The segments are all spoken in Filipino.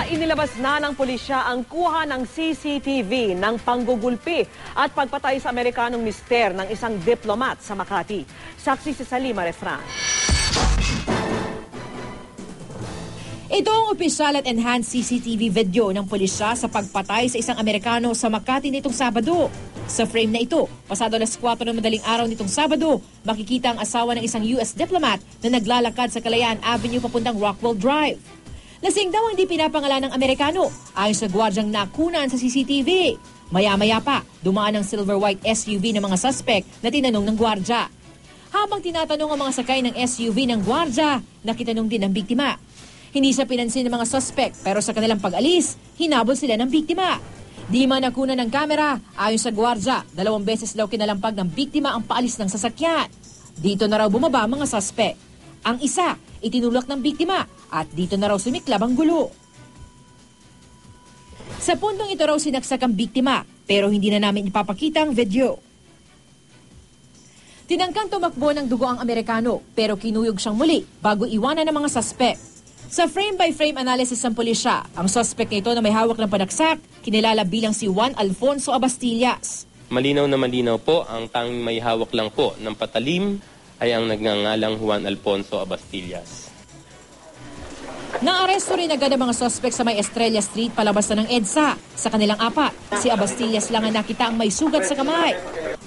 Inilabas na ng pulisya ang kuha ng CCTV ng panggugulpi at pagpatay sa Amerikanong mister ng isang diplomat sa Makati. Saksi si Salima Refran. Ito ang opisyal at enhanced CCTV video ng pulisya sa pagpatay sa isang Amerikano sa Makati nitong Sabado. Sa frame na ito, pasado alas 4 ng madaling araw nitong Sabado, makikita ang asawa ng isang US diplomat na naglalakad sa Kalayaan Avenue papuntang Rockwell Drive. Lasing daw ang hindi pinapangalan ng Amerikano ayon sa gwardyang nakunan sa CCTV. Maya-maya pa, dumaan ang silver-white SUV ng mga suspect na tinanong ng gwardya. Habang tinatanong ang mga sakay ng SUV ng gwardya, nakitanong din ang biktima. Hindi sa pinansin ng mga suspect pero sa kanilang pag-alis, hinabol sila ng biktima. Di man nakunan ng kamera, ayon sa gwardya, 2 beses daw kinalampag ng biktima ang paalis ng sasakyan. Dito na raw bumaba mga suspect. Ang isa, itinulak ng biktima at dito na raw sumiklab ang gulo. Sa puntong ito raw sinaksak ang biktima pero hindi na namin ipapakita ang video. Tinangkang tumakbo ng dugo ang Amerikano pero kinuyog siyang muli bago iwanan ng mga suspect. Sa frame-by-frame analysis ng pulisya, ang suspect nito na may hawak ng panaksak, kinilala bilang si Juan Alfonso Abastillas. Malinaw na malinaw po, ang tanging may hawak lang po ng patalim ay ang nagngangalang Juan Alfonso Abastillas. Naaresto rin agad ang mga suspect sa may Estrella Street palabas na ng EDSA. Sa kanilang 4, si Abastillas lang ang nakita ang may sugat sa kamay.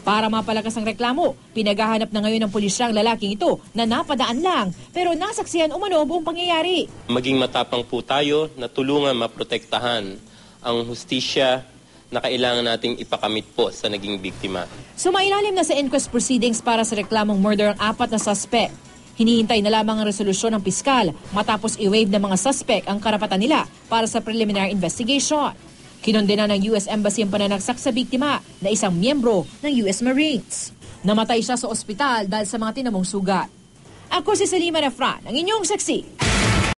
Para mapalakas ang reklamo, pinaghahanap na ngayon ng pulisya ang lalaking ito na napadaan lang pero nasaksihan umano buong pangyayari. Maging matapang po tayo na tulungan maprotektahan ang hustisya na kailangan nating ipakamit po sa naging biktima. Sumailalim na sa inquest proceedings para sa reklamong murder ang 4 na suspect. Hinihintay na lamang ang resolusyon ng piskal matapos i-waive ng mga suspect ang karapatan nila para sa preliminary investigation. Kinondena ng US Embassy ang pananaksak sa biktima na isang miyembro ng US Marines. Namatay siya sa ospital dahil sa mga tinamong sugat. Ako si Salima Refran, ang inyong saksi.